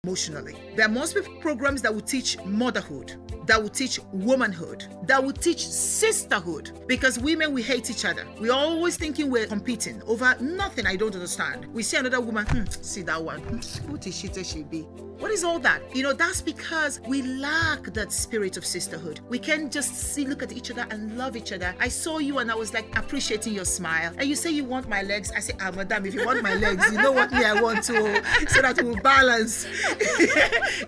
emotionally. There must be programs that will teach motherhood, that will teach womanhood, that will teach sisterhood, because women, we hate each other. We're always thinking we're competing over nothing I don't understand. We see another woman, see that one, what is she be? What is all that? That's because we lack that spirit of sisterhood. We can't just look at each other and love each other. I saw you and I was like appreciating your smile. And you say you want my legs. I say, madam, if you want my legs, you know what me I want to, so that we'll balance.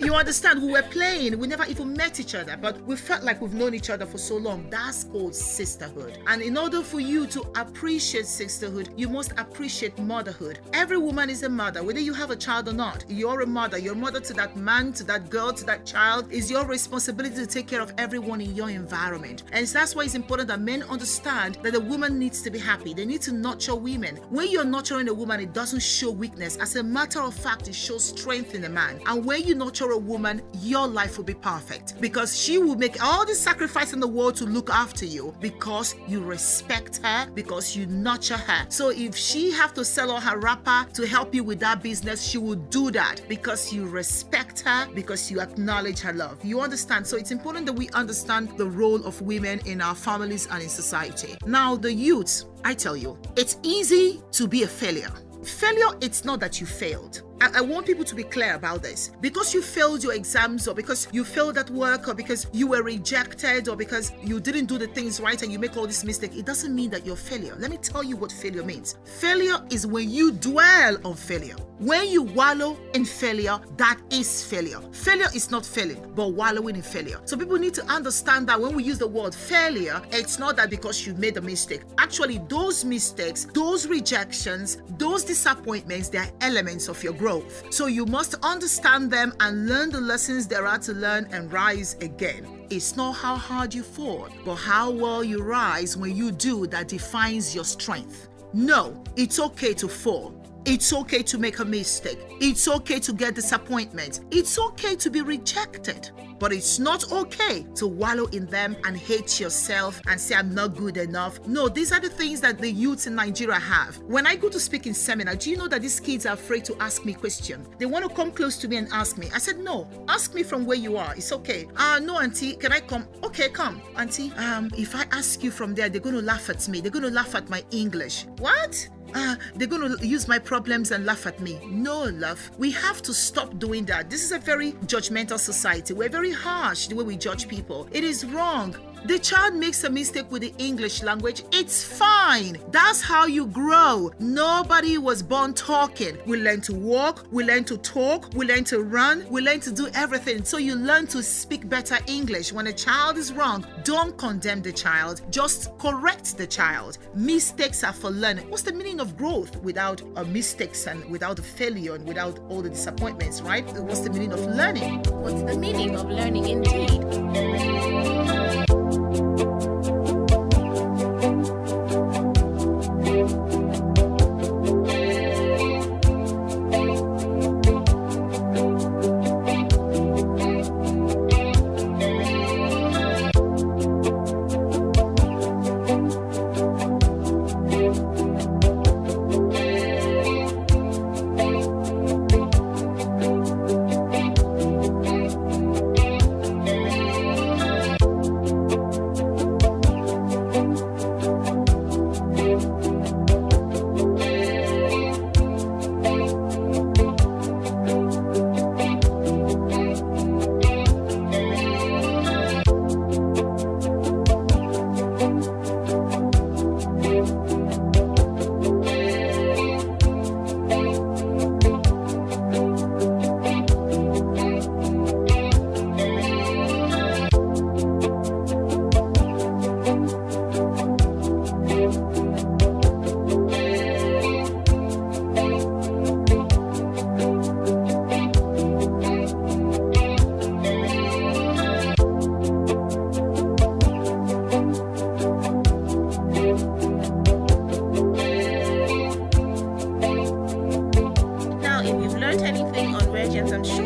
You understand? We were playing. We never even met each other, but we felt like we've known each other for so long. That's called sisterhood. And in order for you to appreciate sisterhood, you must appreciate motherhood. Every woman is a mother, whether you have a child or not. You're a mother. You're a mother to that man, to that girl, to that child. It's your responsibility to take care of everyone in your environment. And that's why it's important that men understand that a woman needs to be happy. They need to nurture women. When you're nurturing a woman, it doesn't show weakness. As a matter of fact, it shows strength in a man. And when you nurture a woman, your life will be perfect, because she will make all the sacrifice in the world to look after you, because you respect her, because you nurture her. So if she have to sell all her wrapper to help you with that business, she will do that because you respect her, because you acknowledge her love. You understand? So it's important that we understand the role of women in our families and in society. Now, the youth, I tell you, it's easy to be a failure. Failure, it's not that you failed. I want people to be clear about this. Because you failed your exams, or because you failed at work, or because you were rejected, or because you didn't do the things right and you make all this mistake, it doesn't mean that you're a failure. Let me tell you what failure means. Failure is when you dwell on failure. When you wallow in failure, that is failure. Failure is not failing, but wallowing in failure. So people need to understand that when we use the word failure, it's not that because you made a mistake. Actually, those mistakes, those rejections, those disappointments, they are elements of your growth. So you must understand them and learn the lessons there are to learn and rise again. It's not how hard you fall, but how well you rise when you do that defines your strength. No, it's okay to fall. It's okay to make a mistake. It's okay to get disappointment. It's okay to be rejected. But it's not okay to wallow in them and hate yourself and say, I'm not good enough. No, these are the things that the youths in Nigeria have. When I go to speak in seminar, do you know that these kids are afraid to ask me questions? They want to come close to me and ask me. I said, no, ask me from where you are. It's okay. No, auntie, can I come? Okay, come. Auntie, if I ask you from there, they're going to laugh at me. They're going to laugh at my English. What? They're going to use my problems and laugh at me. No, love. We have to stop doing that. This is a very judgmental society. We're very harsh the way we judge people. It is wrong. The child makes a mistake with the English language. It's fine. That's how you grow. Nobody was born talking. We learn to walk. We learn to talk. We learn to run. We learn to do everything. So you learn to speak better English. When a child is wrong, don't condemn the child. Just correct the child. Mistakes are for learning. What's the meaning of growth without mistakes and without a failure and without all the disappointments, right? What's the meaning of learning? What's the meaning of learning indeed?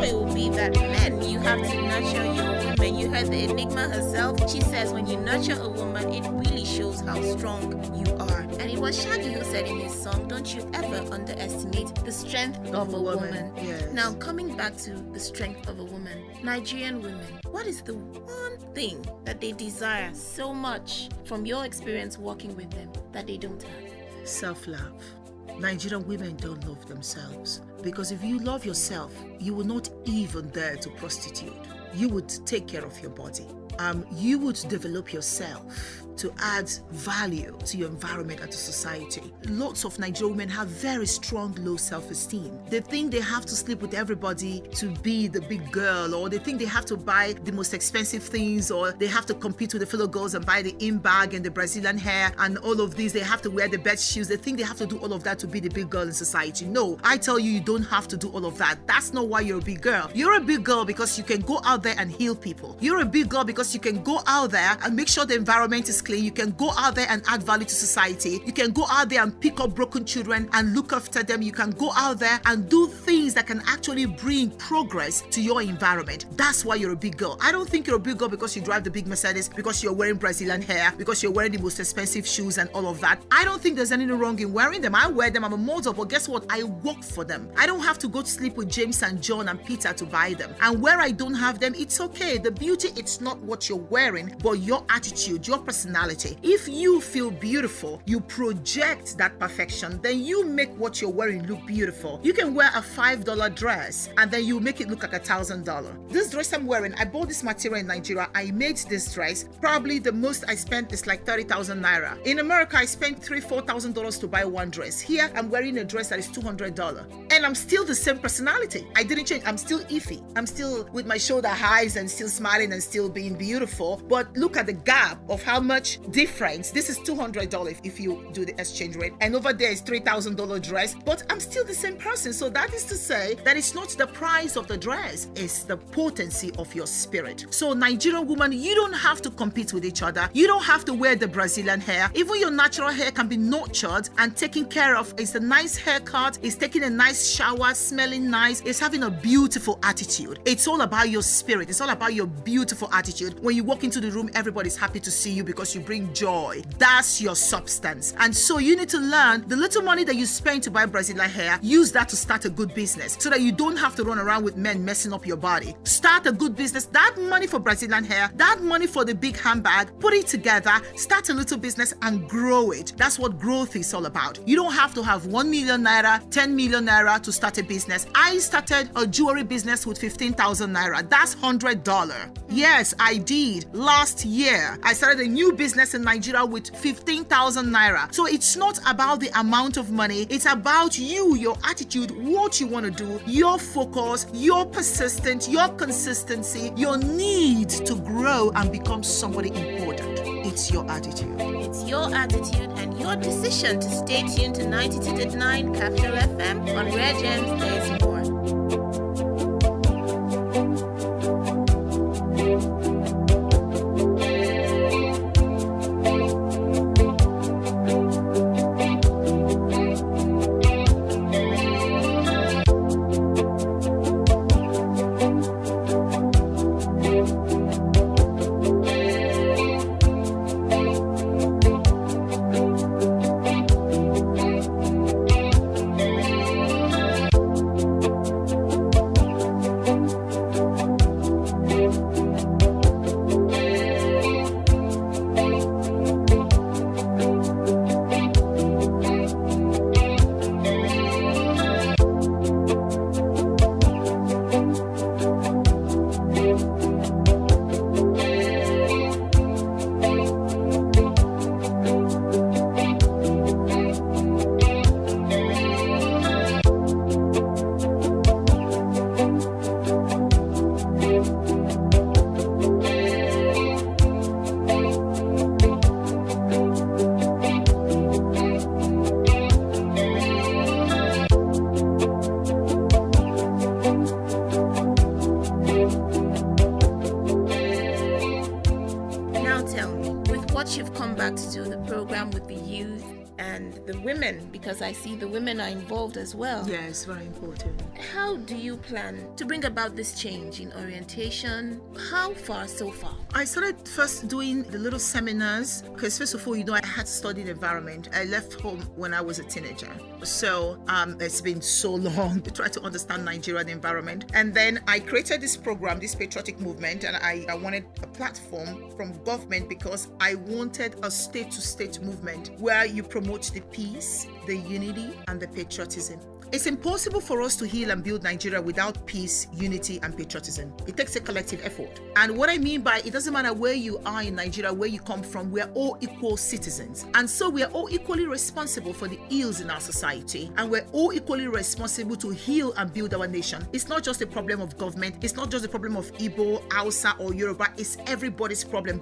it will be that men, you have to nurture your woman. You heard the Enigma herself. She says when you nurture a woman, it really shows how strong you are. And it was Shaggy who said in his song, don't you ever underestimate the strength of a woman. Yes. Now, coming back to the strength of a woman, Nigerian women, what is the one thing that they desire so much from your experience working with them that they don't have? Self-love. Nigerian women don't love themselves, because if you love yourself, you will not even dare to prostitute. You would take care of your body. You would develop yourself to add value to your environment and to society. Lots of Nigerian women have very strong low self-esteem. They think they have to sleep with everybody to be the big girl, or they think they have to buy the most expensive things, or they have to compete with the fellow girls and buy the in bag and the Brazilian hair and all of these. They have to wear the best shoes. They think they have to do all of that to be the big girl in society. No, I tell you, you don't have to do all of that. That's not why you're a big girl. You're a big girl because you can go out there and heal people. You're a big girl because you can go out there and make sure the environment is clean. You can go out there and add value to society. You can go out there and pick up broken children and look after them. You can go out there and do things that can actually bring progress to your environment. That's why you're a big girl. I don't think you're a big girl because you drive the big Mercedes, because you're wearing Brazilian hair, because you're wearing the most expensive shoes and all of that. I don't think there's anything wrong in wearing them. I wear them. I'm a model, but guess what? I work for them. I don't have to go to sleep with James and John and Peter to buy them. And where I don't have them, it's okay. The beauty, it's not what you're wearing, but your attitude, your personality. If you feel beautiful, you project that perfection, then you make what you're wearing look beautiful. You can wear a $5 dress and then you make it look like $1,000. This dress I'm wearing, I bought this material in Nigeria. I made this dress. Probably the most I spent is like 30,000 naira. In America, I spent $3,000-$4,000 to buy one dress. Here, I'm wearing a dress that is $200. And I'm still the same personality. I didn't change. I'm still Eeefy. I'm still with my shoulder highs and still smiling and still being beautiful. But look at the gap of how much difference. This is $200 if you do the exchange rate, and over there is $3,000 dress, but I'm still the same person. So that is to say that it's not the price of the dress, it's the potency of your spirit. So Nigerian woman, you don't have to compete with each other. You don't have to wear the Brazilian hair. Even your natural hair can be nurtured and taken care of. It's a nice haircut, it's taking a nice shower, smelling nice, it's having a beautiful attitude. It's all about your spirit. It's all about your beautiful attitude. When you walk into the room, everybody's happy to see you because you bring joy. That's your substance. And so you need to learn the little money that you spend to buy Brazilian hair, use that to start a good business so that you don't have to run around with men messing up your body. Start a good business. That money for Brazilian hair, that money for the big handbag, put it together, start a little business and grow it. That's what growth is all about. You don't have to have 1 million naira, 10 million naira to start a business. I started a jewelry business with 15,000 naira. That's $100. Yes, I did. Last year, I started a new business in Nigeria with 15,000 naira. So it's not about the amount of money. It's about you, your attitude, what you want to do, your focus, your persistence, your consistency, your need to grow and become somebody important. It's your attitude. It's your attitude and your decision to stay tuned to 92.9 Capital FM on Rare Gems. There's more. Now tell me, with what you've come back to do the program with the youth, and the women, because I see the women are involved as well. Yes, very important. How do you plan to bring about this change in orientation? How far so far? I started first doing the little seminars because first of all, I had to study the environment. I left home when I was a teenager. So it's been so long to try to understand Nigeria and the environment. And then I created this program, this patriotic movement, and I wanted a platform from government because I wanted a state-to-state movement where you promote the peace, the unity, and the patriotism. It's impossible for us to heal and build Nigeria without peace, unity, and patriotism. It takes a collective effort. And what I mean by it doesn't matter where you are in Nigeria, where you come from, we're all equal citizens. And so we're all equally responsible for the ills in our society. And we're all equally responsible to heal and build our nation. It's not just a problem of government. It's not just a problem of Igbo, Hausa, or Yoruba. It's everybody's problem.